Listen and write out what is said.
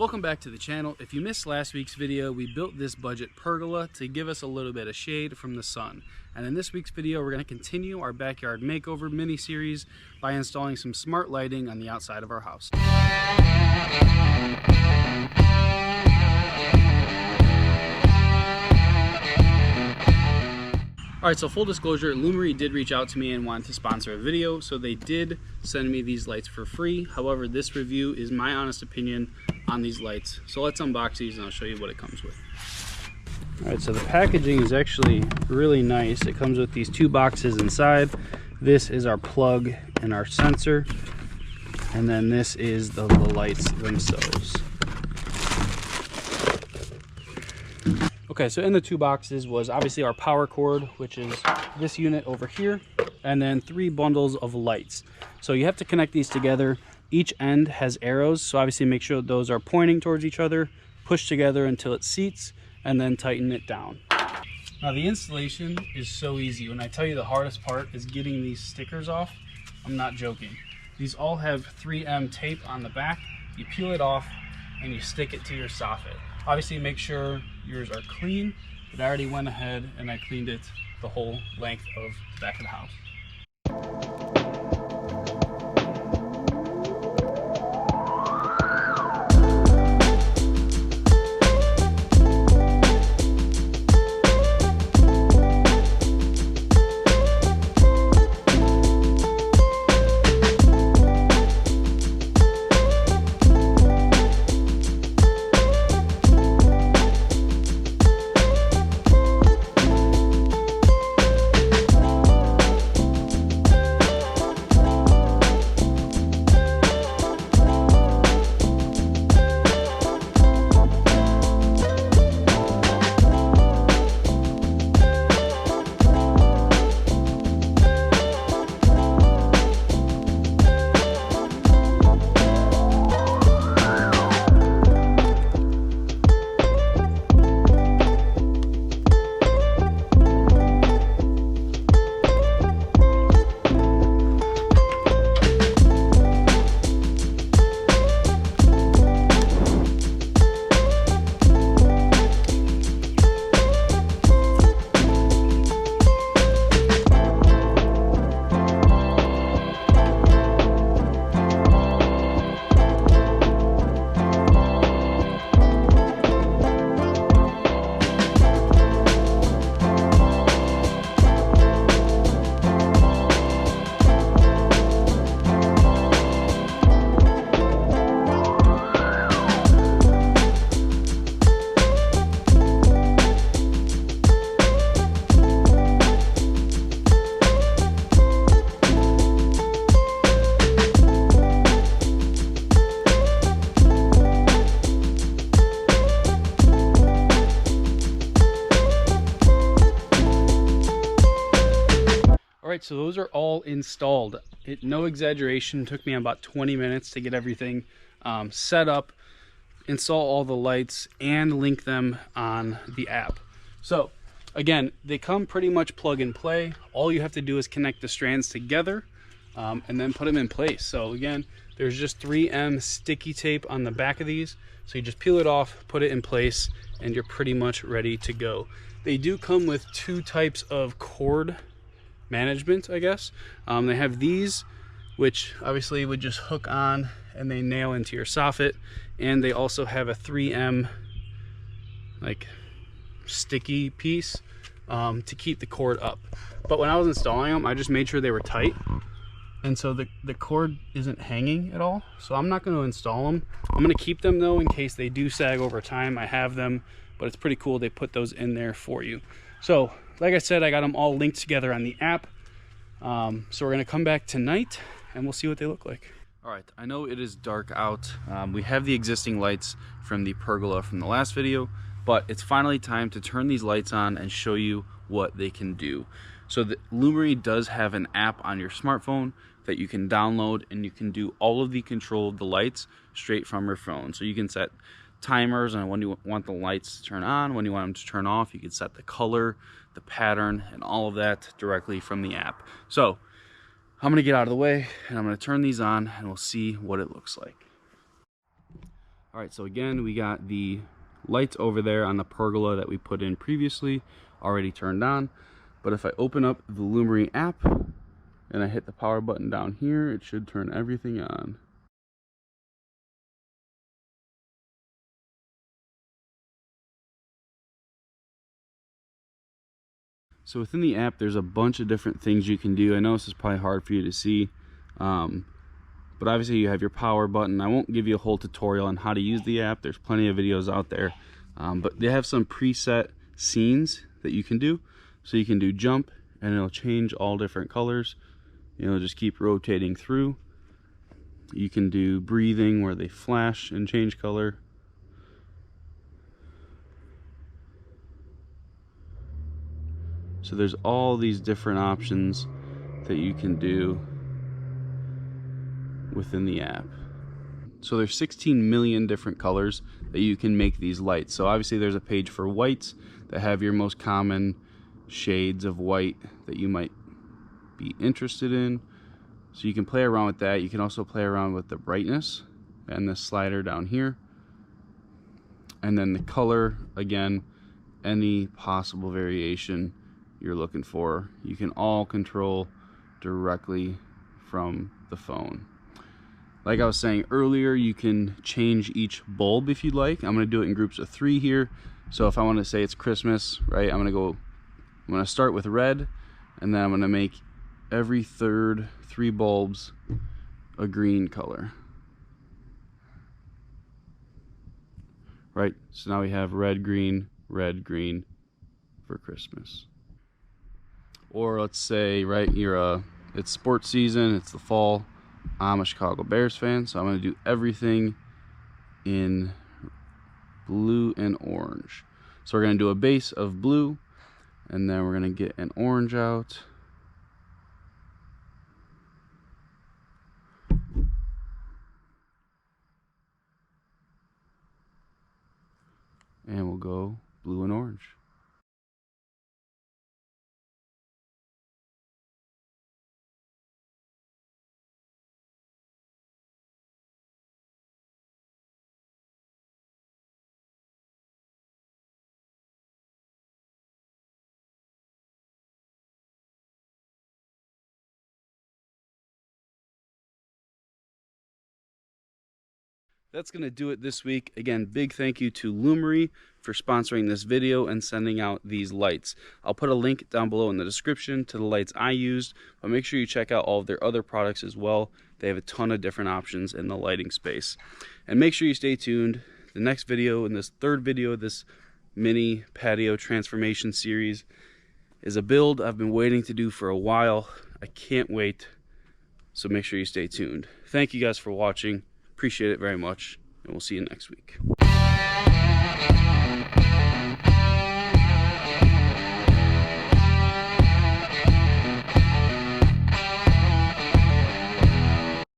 Welcome back to the channel. If you missed last week's video, we built this budget pergola to give us a little bit of shade from the sun. And in this week's video, we're going to continue our backyard makeover mini-series by installing some smart lighting on the outside of our house. Alright, so full disclosure, Lumary did reach out to me and wanted to sponsor a video, so they did send me these lights for free. However, this review is my honest opinion on these lights. So let's unbox these and I'll show you what it comes with. Alright, so the packaging is actually really nice. It comes with these two boxes inside. This is our plug and our sensor, and then this is the lights themselves. Okay, so in the two boxes was obviously our power cord, which is this unit over here, and then 3 bundles of lights. So you have to connect these together. Each end has arrows, so obviously make sure those are pointing towards each other, push together until it seats, and then tighten it down. Now the installation is so easy. When I tell you the hardest part is getting these stickers off, I'm not joking. These all have 3M tape on the back. You peel it off and you stick it to your soffit. Obviously make sure yours are clean, but I already went ahead and I cleaned it the whole length of the back of the house. Alright, so those are all installed. No exaggeration, took me about 20 minutes to get everything set up, install all the lights, and link them on the app. So again, they come pretty much plug and play. All you have to do is connect the strands together and then put them in place. So again, there's just 3M sticky tape on the back of these. So you just peel it off, put it in place, and you're pretty much ready to go. They do come with 2 types of cord management, I guess. They have these, which obviously would just hook on and they nail into your soffit, and they also have a 3M like sticky piece to keep the cord up. But when I was installing them, I just made sure they were tight, and so the cord isn't hanging at all. So I'm not going to install them. I'm going to keep them though in case they do sag over time. I have them, but it's pretty cool they put those in there for you. So like I said, I got them all linked together on the app. So we're going to come back tonight and we'll see what they look like. All right, I know it is dark out. We have the existing lights from the pergola from the last video, but it's finally time to turn these lights on and show you what they can do. So the Lumary does have an app on your smartphone that you can download, and you can do all of the control of the lights straight from your phone. So you can set timers on when you want the lights to turn on, when you want them to turn off. You can set the color, the pattern, and all of that directly from the app. So I'm gonna get out of the way and I'm gonna turn these on and we'll see what it looks like. All right, so again, we got the lights over there on the pergola that we put in previously already turned on. But if I open up the Lumary app and I hit the power button down here, it should turn everything on. So within the app, there's a bunch of different things you can do. I know this is probably hard for you to see, but obviously you have your power button. I won't give you a whole tutorial on how to use the app. There's plenty of videos out there, but they have some preset scenes that you can do. So you can do jump, and it'll change all different colors. It'll just keep rotating through. You can do breathing, where they flash and change color. So there's all these different options that you can do within the app. So there's 16 million different colors that you can make these lights. So obviously there's a page for whites that have your most common shades of white that you might be interested in. So you can play around with that. You can also play around with the brightness and the slider down here. And then the color, again, any possible variation you're looking for, you can all control directly from the phone. Like I was saying earlier, you can change each bulb if you'd like. I'm going to do it in groups of 3 here. So if I want to say it's Christmas, right, I'm going to start with red, and then I'm going to make every third 3 bulbs a green color. Right, so now we have red, green for Christmas. Or let's say, right, it's sports season, it's the fall. I'm a Chicago Bears fan, so I'm going to do everything in blue and orange. So we're going to do a base of blue, and then we're going to get an orange out. And we'll go blue and orange. That's going to do it this week. Again, big thank you to Lumary for sponsoring this video and sending out these lights. I'll put a link down below in the description to the lights I used, but make sure you check out all of their other products as well. They have a ton of different options in the lighting space. And make sure you stay tuned. The next video, in this 3rd video of this mini patio transformation series, is a build I've been waiting to do for a while. I can't wait, so make sure you stay tuned. Thank you guys for watching. Appreciate it very much, and we'll see you next week.